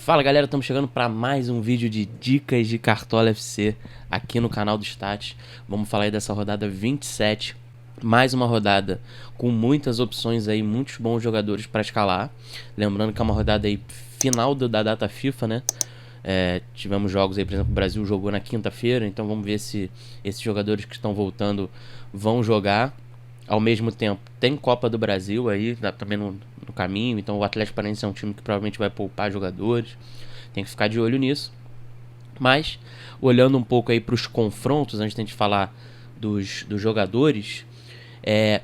Fala galera, estamos chegando para mais um vídeo de dicas de Cartola FC aqui no canal do Stats. Vamos falar aí dessa rodada 27, mais uma rodada com muitas opções aí, muitos bons jogadores para escalar. Lembrando que é uma rodada aí final da data FIFA, né? Tivemos jogos aí, por exemplo, o Brasil jogou na quinta-feira, então vamos ver se esses jogadores que estão voltando vão jogar. Ao mesmo tempo, tem Copa do Brasil aí, também no caminho, então o Atlético Paranaense é um time que provavelmente vai poupar jogadores, tem que ficar de olho nisso. Mas, olhando um pouco aí para os confrontos, antes de a gente falar dos jogadores,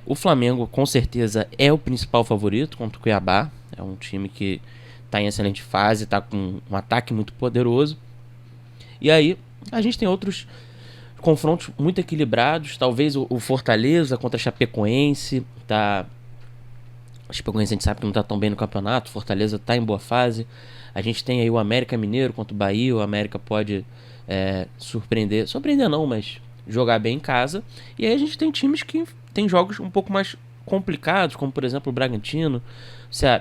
o Flamengo com certeza é o principal favorito contra o Cuiabá, é um time que está em excelente fase, está com um ataque muito poderoso. E aí, a gente tem outros confrontos muito equilibrados, talvez o Fortaleza contra a Chapecoense, tá? A Chapecoense a gente sabe que não tá tão bem no campeonato, o Fortaleza tá em boa fase. A gente tem aí o América Mineiro contra o Bahia, o América pode surpreender não, mas jogar bem em casa. E aí a gente tem times que tem jogos um pouco mais complicados, como por exemplo o Bragantino,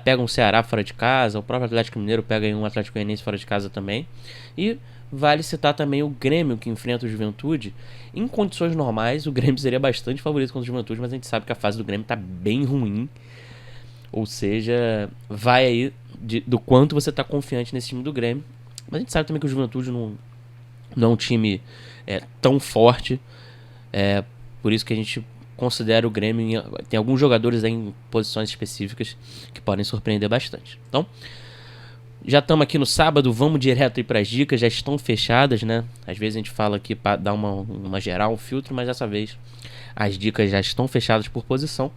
pega um Ceará fora de casa, o próprio Atlético Mineiro pega aí um Atlético Goianiense fora de casa também. E vale citar também o Grêmio, que enfrenta o Juventude. Em condições normais, o Grêmio seria bastante favorito contra o Juventude, mas a gente sabe que a fase do Grêmio está bem ruim. Ou seja, vai aí do quanto você está confiante nesse time do Grêmio. Mas a gente sabe também que o Juventude não é um time tão forte. Por isso que a gente considera o Grêmio. Tem alguns jogadores aí em posições específicas que podem surpreender bastante. Então, já estamos aqui no sábado, vamos direto aí para as dicas, já estão fechadas, né? Às vezes a gente fala aqui para dar uma geral, um filtro, mas dessa vez as dicas já estão fechadas por posição.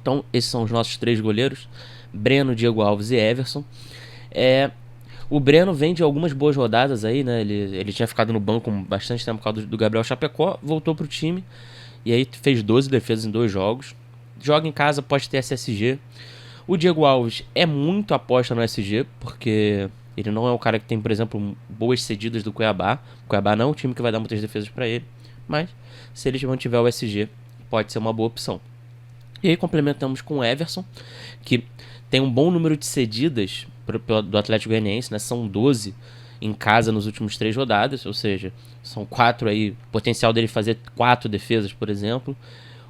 Então, esses são os nossos 3 goleiros, Breno, Diego Alves e Everson. O Breno vem de algumas boas rodadas aí, né? Ele tinha ficado no banco bastante tempo por causa do Gabriel Chapecó, voltou pro time e aí fez 12 defesas em 2 jogos. Joga em casa, pode ter SSG. O Diego Alves é muito aposta no SG, porque ele não é um cara que tem, por exemplo, boas cedidas do Cuiabá. O Cuiabá não é um time que vai dar muitas defesas para ele, mas se ele mantiver o SG, pode ser uma boa opção. E aí complementamos com o Everson, que tem um bom número de cedidas do Atlético Goianiense, né? São 12 em casa nos últimos 3 rodadas, ou seja, são 4 aí, potencial dele fazer 4 defesas, por exemplo.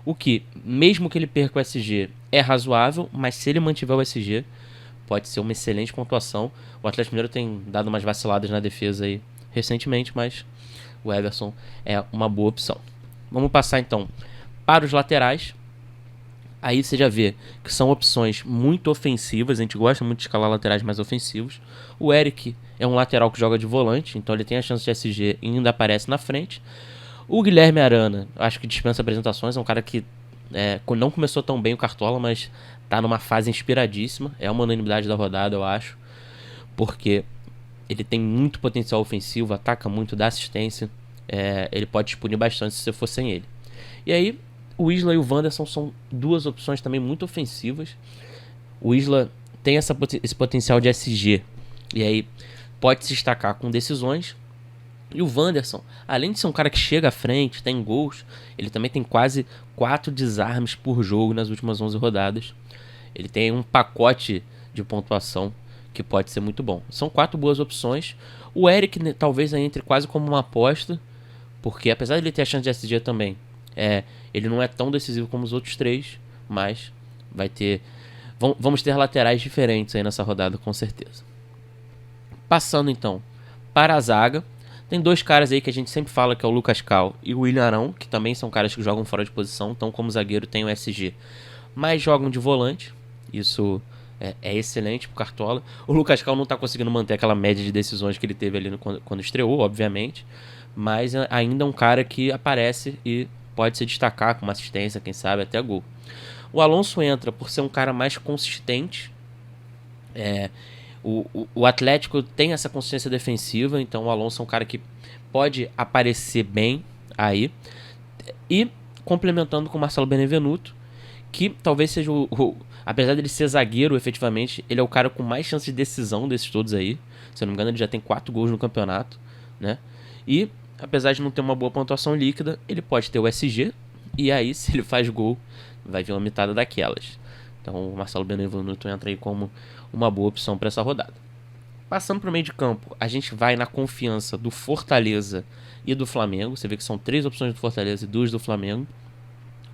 O que, mesmo que ele perca o SG, é razoável, mas se ele mantiver o SG, pode ser uma excelente pontuação. O Atlético Mineiro tem dado umas vaciladas na defesa aí recentemente, mas o Everson é uma boa opção. Vamos passar então para os laterais. Aí você já vê que são opções muito ofensivas, a gente gosta muito de escalar laterais mais ofensivos. O Eric é um lateral que joga de volante, então ele tem a chance de SG e ainda aparece na frente. O Guilherme Arana, acho que dispensa apresentações, é um cara que não começou tão bem o Cartola, mas tá numa fase inspiradíssima. É uma unanimidade da rodada, eu acho, porque ele tem muito potencial ofensivo, ataca muito, dá assistência. Ele pode expunir bastante se você for sem ele. E aí, o Isla e o Wanderson são 2 opções também muito ofensivas. O Isla tem esse potencial de SG, e aí pode se destacar com decisões. E o Wanderson, além de ser um cara que chega à frente, tem gols, ele também tem quase 4 desarmes por jogo nas últimas 11 rodadas. Ele tem um pacote de pontuação que pode ser muito bom. São 4 boas opções. O Eric talvez entre quase como uma aposta, porque apesar de ele ter a chance de SG também, ele não é tão decisivo como os outros 3, mas vamos ter laterais diferentes aí nessa rodada, com certeza. Passando então para a zaga, tem 2 caras aí que a gente sempre fala, que é o Lucas Cal e o William Arão, que também são caras que jogam fora de posição, então como zagueiro tem o SG, mas jogam de volante. Isso é excelente pro Cartola. O Lucas Cal não tá conseguindo manter aquela média de decisões que ele teve ali quando estreou, obviamente, mas ainda é um cara que aparece e pode se destacar com uma assistência, quem sabe até gol. O Alonso entra por ser um cara mais consistente. O Atlético tem essa consciência defensiva, então o Alonso é um cara que pode aparecer bem aí. E complementando com o Marcelo Benevenuto, que talvez seja apesar dele ser zagueiro, efetivamente, ele é o cara com mais chance de decisão desses todos aí. Se eu não me engano, ele já tem 4 gols no campeonato, né? E apesar de não ter uma boa pontuação líquida, ele pode ter o SG, e aí se ele faz gol, vai vir uma mitada daquelas. Então o Marcelo Benevenuto entra aí como uma boa opção para essa rodada. Passando para o meio de campo, a gente vai na confiança do Fortaleza e do Flamengo. Você vê que são 3 opções do Fortaleza e 2 do Flamengo.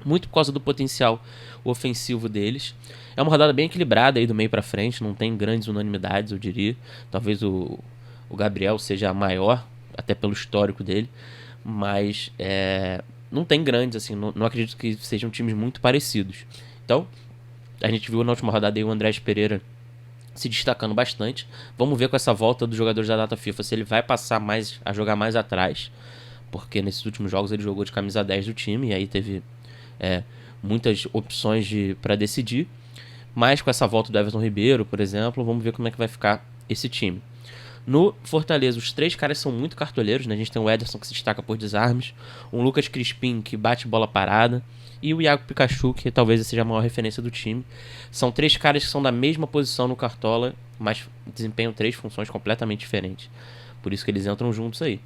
Muito por causa do potencial ofensivo deles. É uma rodada bem equilibrada aí do meio para frente, não tem grandes unanimidades, eu diria. Talvez o Gabriel seja a maior, até pelo histórico dele. Mas não tem grandes, assim, não acredito que sejam times muito parecidos. Então, a gente viu na última rodada aí o Andrés Pereira se destacando bastante. Vamos ver com essa volta dos jogadores da data FIFA se ele vai passar a jogar mais atrás, porque nesses últimos jogos ele jogou de camisa 10 do time e aí teve muitas opções para decidir. Mas com essa volta do Everton Ribeiro, por exemplo, vamos ver como é que vai ficar esse time. No Fortaleza, os 3 caras são muito cartoleiros, né? A gente tem o Ederson, que se destaca por desarmes, um Lucas Crispim, que bate bola parada, e o Iago Pikachu, que talvez seja a maior referência do time. São 3 caras que são da mesma posição no Cartola, mas desempenham 3 funções completamente diferentes. Por isso que eles entram juntos aí.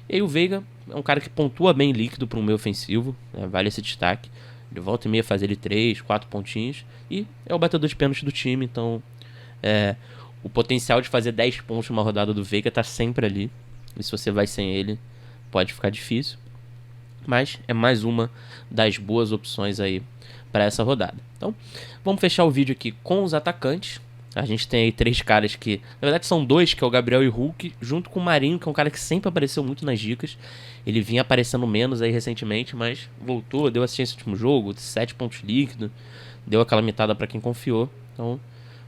E aí o Veiga é um cara que pontua bem líquido para um meio ofensivo, né? Vale esse destaque. De volta e meia faz ele 3, 4 pontinhos, e é o batedor de pênalti do time, então o potencial de fazer 10 pontos numa rodada do Veiga tá sempre ali. E se você vai sem ele, pode ficar difícil. Mas é mais uma das boas opções aí para essa rodada. Então, vamos fechar o vídeo aqui com os atacantes. A gente tem aí 3 caras que, na verdade são 2, que é o Gabriel e o Hulk, junto com o Marinho, que é um cara que sempre apareceu muito nas dicas. Ele vinha aparecendo menos aí recentemente, mas voltou, deu assistência no último jogo, 7 pontos líquidos, deu aquela mitada para quem confiou. Então,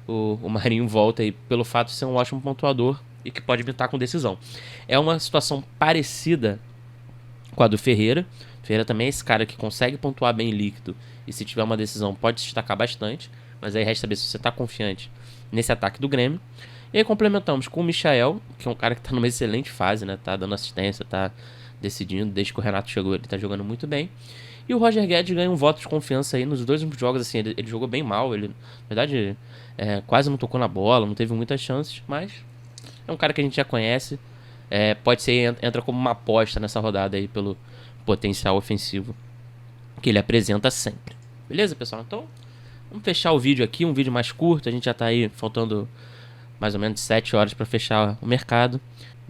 o Marinho volta aí pelo fato de ser um ótimo pontuador e que pode mitar com decisão. É uma situação parecida com a do Ferreira. Ferreira também é esse cara que consegue pontuar bem líquido e se tiver uma decisão pode se destacar bastante, mas aí resta saber se você está confiante nesse ataque do Grêmio. E aí complementamos com o Michael, que é um cara que está numa excelente fase, né? Tá dando assistência, tá decidindo, desde que o Renato chegou ele tá jogando muito bem. E o Roger Guedes ganha um voto de confiança aí nos 2 últimos jogos, assim, ele jogou bem mal, ele, na verdade, quase não tocou na bola, não teve muitas chances, mas é um cara que a gente já conhece, pode ser, entra como uma aposta nessa rodada aí pelo potencial ofensivo que ele apresenta sempre. Beleza, pessoal? Então, vamos fechar o vídeo aqui, um vídeo mais curto, a gente já tá aí faltando mais ou menos 7 horas para fechar o mercado.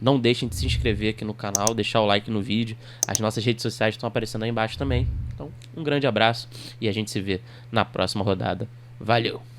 Não deixem de se inscrever aqui no canal, deixar o like no vídeo. As nossas redes sociais estão aparecendo aí embaixo também. Então, um grande abraço e a gente se vê na próxima rodada. Valeu!